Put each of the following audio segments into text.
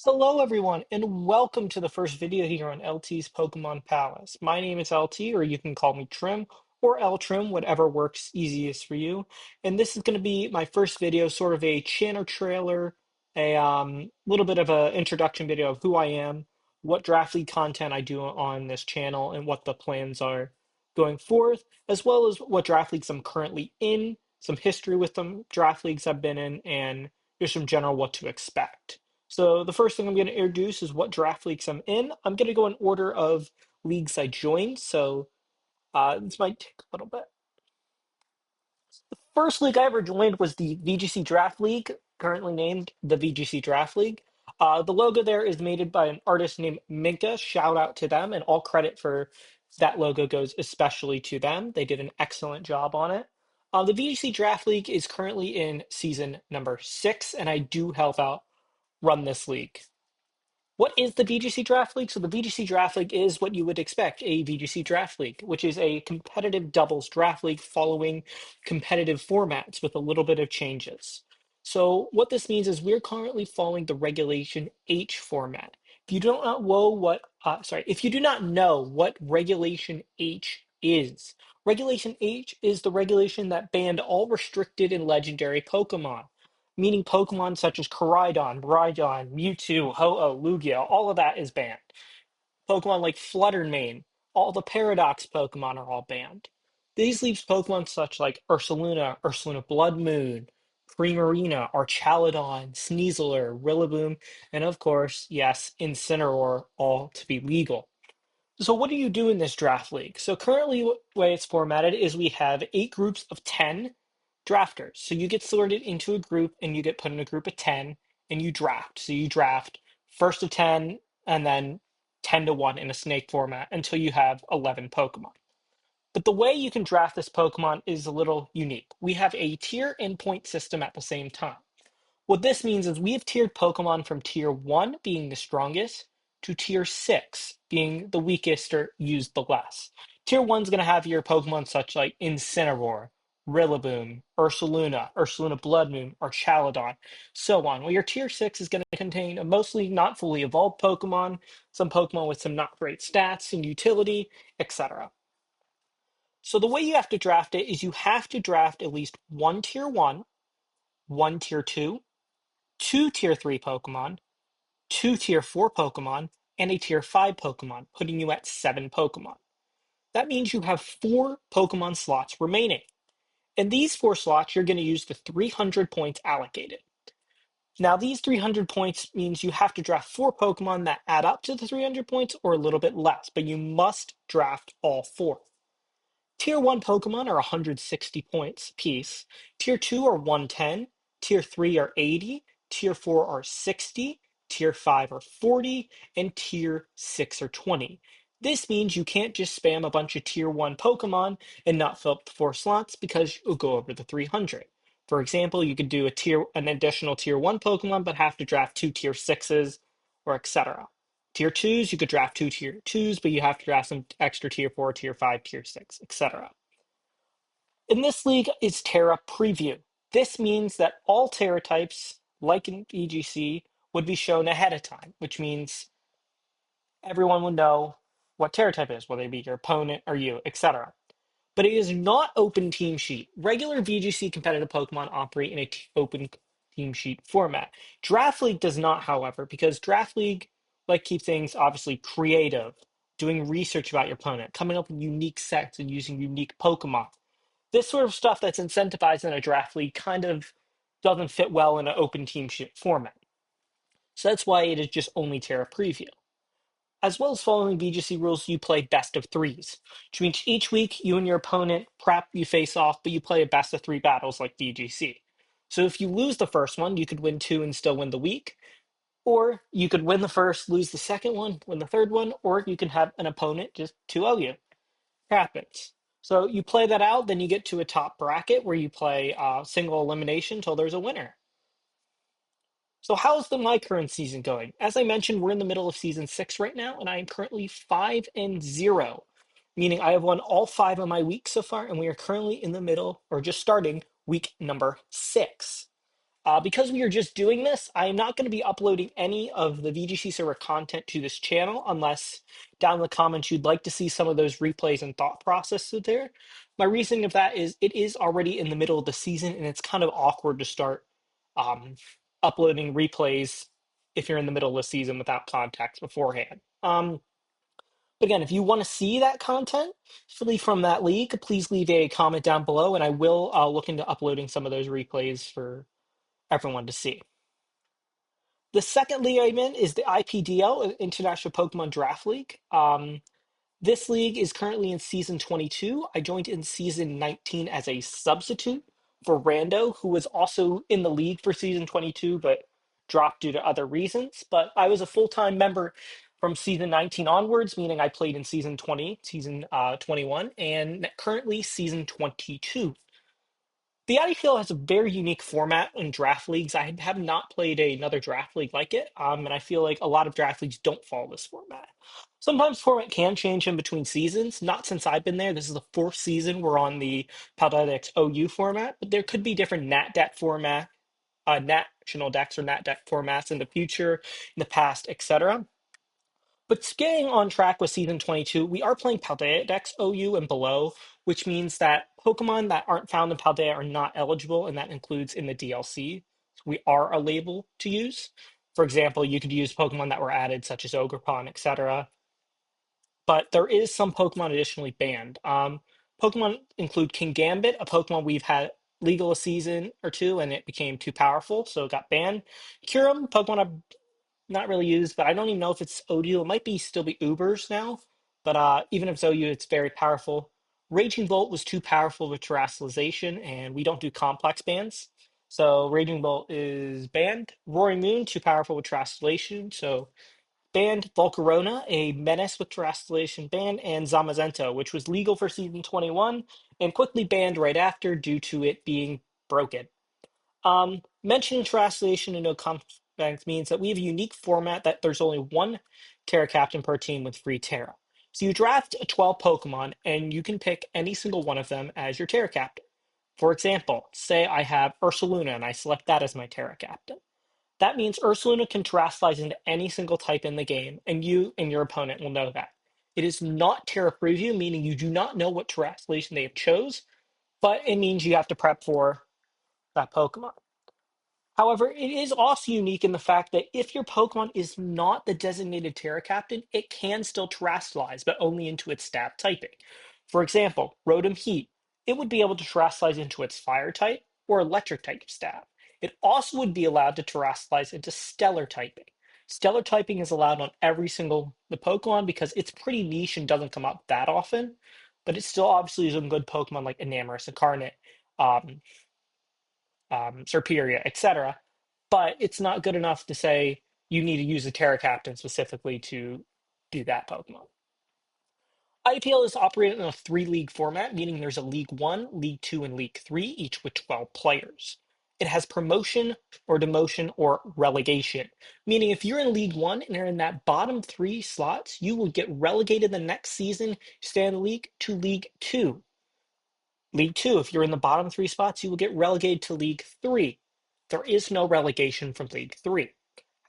Hello everyone, and welcome to the first video here on LT's Pokemon Palace. My name is LT, or you can call me Trim, or L Trim, whatever works easiest for you. And this is going to be my first video, sort of a channel trailer, a little bit of an introduction video of who I am, what Draft League content I do on this channel, and what the plans are going forth, as well as what Draft Leagues I'm currently in, some history with them, Draft Leagues I've been in, and just some general what to expect. So the first thing I'm going to introduce is what draft leagues I'm in. I'm going to go in order of leagues I joined. So this might take a little bit. The first league I ever joined was the VGC Draft League, currently named the VGC Draft League. The logo there is made by an artist named Minka. Shout out to them, and all credit for that logo goes especially to them. They did an excellent job on it. The VGC Draft League is currently in season number 6, and I do help out run this league. What is the VGC Draft League? So the VGC Draft League is what you would expect, a VGC Draft League, which is a competitive doubles draft league following competitive formats with a little bit of changes. So what this means is we're currently following the Regulation H format. If you do not know if you do not know what Regulation H is, Regulation H is the regulation that banned all restricted and legendary Pokemon, meaning Pokemon such as Koraidon, Rhydon, Mewtwo, Ho-Oh, Lugia, all of that is banned. Pokemon like Fluttermane, all the Paradox Pokemon are all banned. These leaves Pokemon such like Ursaluna, Ursaluna Blood Moon, Primarina, Archaludon, Sneasler, Rillaboom, and of course, yes, Incineroar, all to be legal. So what do you do in this draft league? So currently, the way it's formatted is we have 8 groups of 10 drafters. So you get sorted into a group and you get put in a group of 10 and you draft. So you draft first of 10 and then 10 to 1 in a snake format until you have 11 Pokemon. But the way you can draft this Pokemon is a little unique. We have a tier and point system at the same time. What this means is we have tiered Pokemon from tier 1 being the strongest to tier 6 being the weakest or used the less. Tier 1 is going to have your Pokemon such like Incineroar, Rillaboom, Ursaluna, Ursaluna Blood Moon, or Chaladon, so on. Well, your tier 6 is going to contain a mostly not fully evolved Pokemon, some Pokemon with some not great stats and utility, etc. So the way you have to draft it is you have to draft at least one tier 1, one tier 2, two tier 3 Pokemon, two tier 4 Pokemon, and a tier 5 Pokemon, putting you at 7 Pokemon. That means you have 4 Pokemon slots remaining. In these 4 slots, you're going to use the 300 points allocated. Now, these 300 points means you have to draft 4 Pokemon that add up to the 300 points or a little bit less, but you must draft all 4. Tier 1 Pokemon are 160 points piece. Tier 2 are 110. Tier 3 are 80. Tier 4 are 60. Tier 5 are 40. And Tier 6 are 20. This means you can't just spam a bunch of Tier 1 Pokemon and not fill up the 4 slots because you'll go over the 300. For example, you could do an additional Tier 1 Pokemon but have to draft 2 Tier 6s or etc. Tier 2s, you could draft 2 Tier 2s, but you have to draft some extra Tier 4, Tier 5, Tier 6, etc. In this league is Terra Preview. This means that all Terra types, like in EGC, would be shown ahead of time, which means everyone would know what Terra type is, whether it be your opponent or you, etc. But it is not open team sheet. Regular VGC competitive Pokemon operate in a open team sheet format. Draft League does not, however, because Draft League like keep things obviously creative, doing research about your opponent, coming up with unique sets and using unique Pokemon. This sort of stuff that's incentivized in a Draft League kind of doesn't fit well in an open team sheet format. So that's why it is just only Terra Preview. As well as following VGC rules, you play best of threes, which means each week you and your opponent prep, you face off, but you play a best of 3 battles like VGC. So if you lose the first one, you could win 2 and still win the week, or you could win the first, lose the second one, win the third one, or you can have an opponent just 2-0 you. Happens. So you play that out, then you get to a top bracket where you play single elimination until there's a winner. So how's my current season going? As I mentioned, we're in the middle of season 6 right now, and I am currently 5-0, meaning I have won all 5 of my weeks so far, and we are currently in the middle, or just starting, week number 6. Because we are just doing this, I am not going to be uploading any of the VGC server content to this channel unless down in the comments you'd like to see some of those replays and thought processes there. My reasoning of that is it is already in the middle of the season and it's kind of awkward to start um, uploading replays if you're in the middle of the season without context beforehand. But again, if you want to see that content, especially from that league, please leave a comment down below and I will look into uploading some of those replays for everyone to see. The second league I'm in is the IPDL, International Pokemon Draft League. This league is currently in season 22. I joined in season 19 as a substitute for Rando, who was also in the league for season 22, but dropped due to other reasons. But I was a full-time member from season 19 onwards, meaning I played in season 20, season 21, and currently season 22. The IDPL has a very unique format in draft leagues. I have not played another draft league like it, and I feel like a lot of draft leagues don't follow this format. Sometimes format can change in between seasons. Not since I've been there. This is the fourth season we're on the Paldex OU format, but there could be different Nat deck format, national decks or Nat deck formats in the future, in the past, etc. But staying on track with season 22, we are playing Paldea decks OU and below, which means that Pokemon that aren't found in Paldea are not eligible, and that includes in the DLC. So we are a label to use. For example, you could use Pokemon that were added, such as Ogerpon, etc. But there is some Pokemon additionally banned. Pokemon include King Gambit, a Pokemon we've had legal a season or two, and it became too powerful, so it got banned. Kyurem, Pokemon I've not really used, but I don't even know if it's ODU. It might be still be Ubers now, but even if it's OU, it's very powerful. Raging Bolt was too powerful with terrestrialization, and we don't do complex bans. So Raging Bolt is banned. Roaring Moon, too powerful with terrestrialization, so banned. Volcarona, a menace with terrestrialization, banned. And Zamazenta, which was legal for season 21 and quickly banned right after due to it being broken. Mentioning translation and no confidence means that we have a unique format that there's only one Terra captain per team with free Terra. So you draft a 12 Pokemon and you can pick any single one of them as your Terra captain. For example, say I have Ursaluna and I select that as my Terra captain. That means Ursaluna can terrestrialize into any single type in the game, and you and your opponent will know that. It is not Terra preview, meaning you do not know what terrestrialization they have chose, but it means you have to prep for that Pokemon. However, it is also unique in the fact that if your Pokemon is not the designated Terra Captain, it can still terrestrialize, but only into its stat typing. For example, Rotom Heat, it would be able to terrestrialize into its Fire type or Electric type stat. It also would be allowed to terrestrialize into Stellar typing. Stellar typing is allowed on every single the Pokemon because it's pretty niche and doesn't come up that often, but it still obviously is a good Pokemon like Enamorus, Incarnate, um, Serperior, etc. But it's not good enough to say you need to use a Terra Captain specifically to do that Pokemon. IPL is operated in a three-league format, meaning there's a League 1, League 2, and League 3, each with 12 players. It has promotion or demotion or relegation, meaning if you're in League 1 and are in that bottom three slots, you will get relegated the next season, stay in the league, to League 2. League Two, if you're in the bottom three spots, you will get relegated to League Three. There is no relegation from League Three.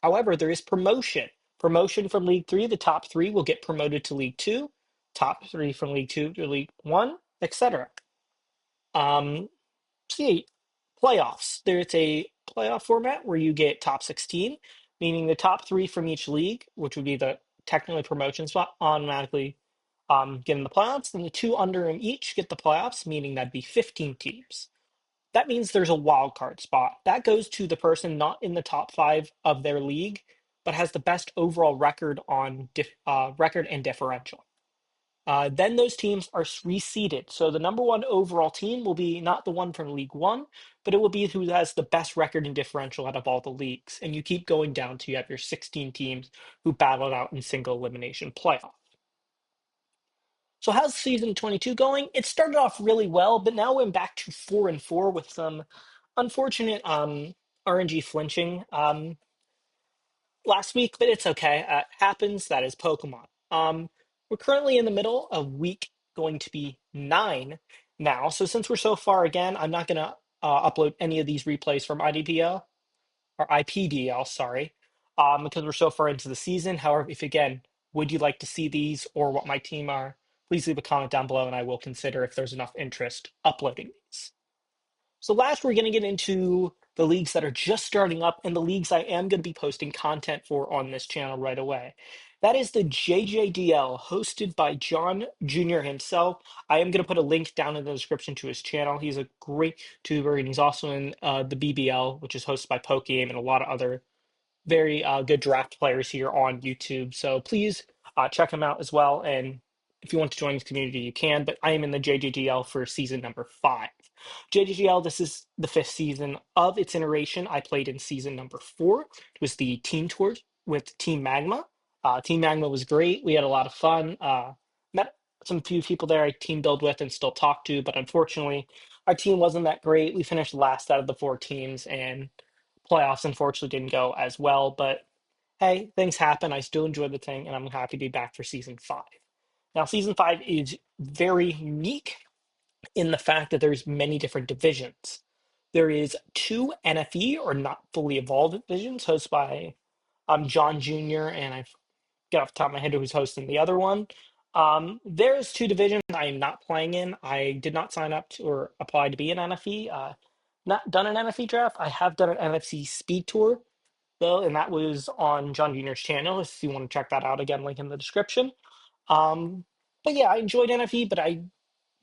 However, there is promotion. Promotion from League Three, the top three will get promoted to League Two, top three from League Two to League One, etc. Um, see, playoffs. There's a playoff format where you get top 16, meaning the top three from each league, which would be the technically promotion spot, automatically get in the playoffs. And the two under them each get the playoffs, meaning that'd be 15 teams. That means there's a wild card spot. That goes to the person not in the top five of their league, but has the best overall record on record and differential. Then those teams are reseeded. So the number one overall team will be not the one from League One, but it will be who has the best record and differential out of all the leagues. And you keep going down to you have your 16 teams who battle it out in single elimination playoff. So how's season 22 going? It started off really well, but now we're back to 4-4 with some unfortunate RNG flinching last week, but it's okay. It happens. That is Pokemon. We're currently in the middle of week going to be 9 now. So since we're so far again, I'm not gonna upload any of these replays from IDPL or IPDL, sorry, because we're so far into the season. However, if again, would you like to see these or what my team are, please leave a comment down below and I will consider if there's enough interest uploading these. So last, we're going to get into the leagues that are just starting up and the leagues I am going to be posting content for on this channel right away. That is the JJDL, hosted by John Jr. himself. I am going to put a link down in the description to his channel. He's a great tuber, and he's also in the BBL, which is hosted by Pokegame and a lot of other very good draft players here on YouTube. So please check him out as well. And if you want to join his community, you can. But I am in the JJGL for season number 5. JJGL, this is the 5th season of its iteration. I played in season number 4. It was the team tour with Team Magma. Team Magma was great. We had a lot of fun. Met some few people there I team build with and still talk to, but unfortunately, our team wasn't that great. We finished last out of the 4 teams, and playoffs unfortunately didn't go as well, but hey, things happen. I still enjoy the thing, and I'm happy to be back for season 5. Now, season 5 is very unique in the fact that there's many different divisions. There is 2 NFE or not fully evolved divisions hosted by John Jr. and I get off the top of my head who's hosting the other one. There's 2 divisions I am not playing in. I did not sign up to or apply to be an NFE. Not done an NFE draft. I have done an NFC Speed Tour though, and that was on John Jr.'s channel. If you want to check that out, again, link in the description. Um, but yeah, I enjoyed NFE, but I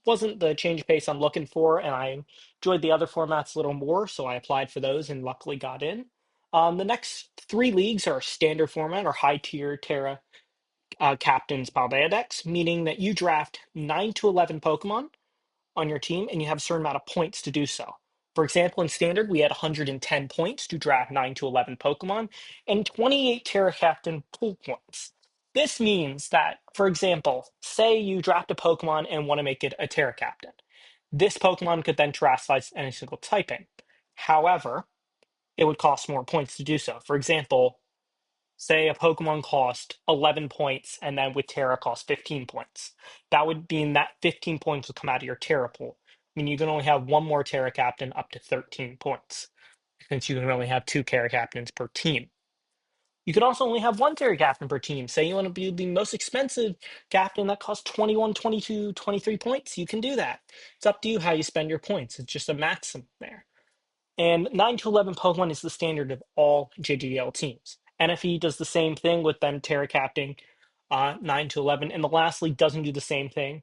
wasn't the change pace I'm looking for, and I enjoyed the other formats a little more, so I applied for those and luckily got in. The next 3 leagues are standard format or high tier Terra Captain's Paldea decks, meaning that you draft 9 to 11 Pokemon on your team and you have a certain amount of points to do so. For example, in standard, we had 110 points to draft 9 to 11 Pokemon and 28 Terra Captain pool points. This means that, for example, say you draft a Pokemon and want to make it a Terra Captain. This Pokemon could then terrestrialize any single typing. However, it would cost more points to do so. For example, say a Pokemon cost 11 points and then with Terra cost 15 points. That would mean that 15 points would come out of your Terra pool. I mean, you can only have one more Terra Captain up to 13 points, since you can only have 2 Terra Captains per team. You can also only have 1 Terra Captain per team. Say you want to be the most expensive Captain that costs 21, 22, 23 points, you can do that. It's up to you how you spend your points. It's just a maximum there. And 9 to 11 Pokemon is the standard of all JGL teams. NFE does the same thing with them Terra Capting 9 to 11. And the last league doesn't do the same thing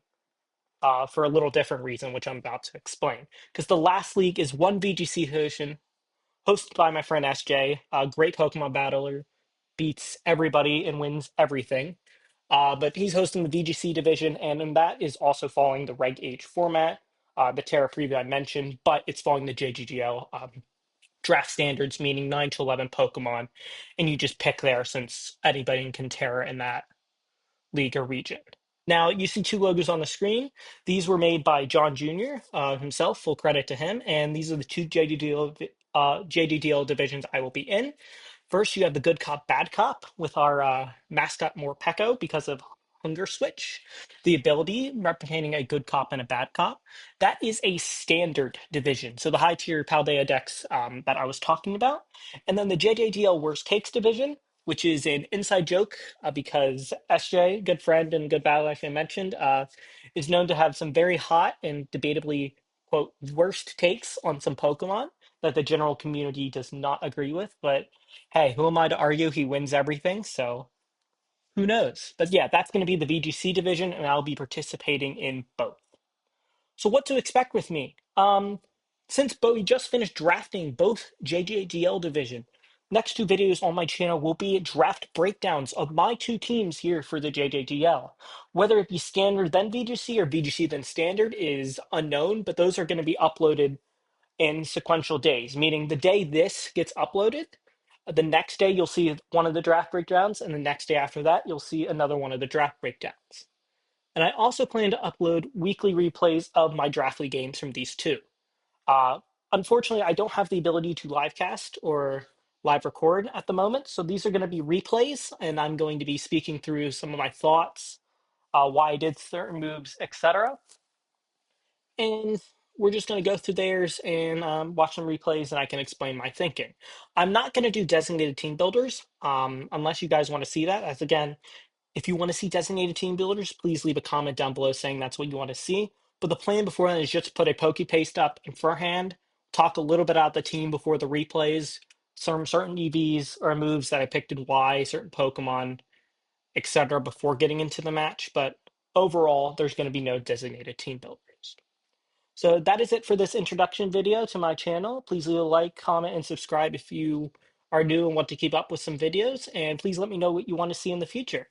for a little different reason, which I'm about to explain. Because the last league is one VGC edition hosted by my friend SJ, a great Pokemon battler, beats everybody and wins everything. But he's hosting the VGC division, and that is also following the Reg H format, the Terra preview I mentioned, but it's following the JGGL draft standards, meaning 9 to 11 Pokemon, and you just pick there since anybody can Terra in that league or region. Now, you see 2 logos on the screen. These were made by John Jr. Himself, full credit to him, and these are the 2 JDDL divisions I will be in. First, you have the good cop, bad cop with our mascot Morpeko because of Hunger Switch, the ability representing a good cop and a bad cop. That is a standard division. So the high tier Paldea decks that I was talking about. And then the JJDL Worst Cakes division, which is an inside joke because SJ, good friend and good battle, like I mentioned, is known to have some very hot and debatably, quote, worst takes on some Pokemon that the general community does not agree with. But hey, who am I to argue? He wins everything, so who knows? But yeah, that's going to be the VGC division, and I'll be participating in both. So what to expect with me? Since we just finished drafting both JJDL division, next 2 videos on my channel will be draft breakdowns of my 2 teams here for the JJDL. Whether it be standard then VGC or VGC then standard is unknown, but those are going to be uploaded in sequential days, meaning the day this gets uploaded, the next day you'll see one of the draft breakdowns, and the next day after that, you'll see another one of the draft breakdowns. And I also plan to upload weekly replays of my Draftly games from these 2. Uh, Unfortunately, I don't have the ability to live cast or live record at the moment, so these are going to be replays, and I'm going to be speaking through some of my thoughts, why I did certain moves, etc. And we're just going to go through theirs and watch some replays, and I can explain my thinking. I'm not going to do designated team builders unless you guys want to see that. As again, if you want to see designated team builders, please leave a comment down below saying that's what you want to see. But the plan before that is just to put a pokey paste up in forehand, talk a little bit about the team before the replays, some certain EVs or moves that I picked in Y, certain Pokemon, etc. before getting into the match. But overall, there's going to be no designated team builders. So that is it for this introduction video to my channel. Please leave a like, comment, and subscribe if you are new and want to keep up with some videos. And please let me know what you want to see in the future.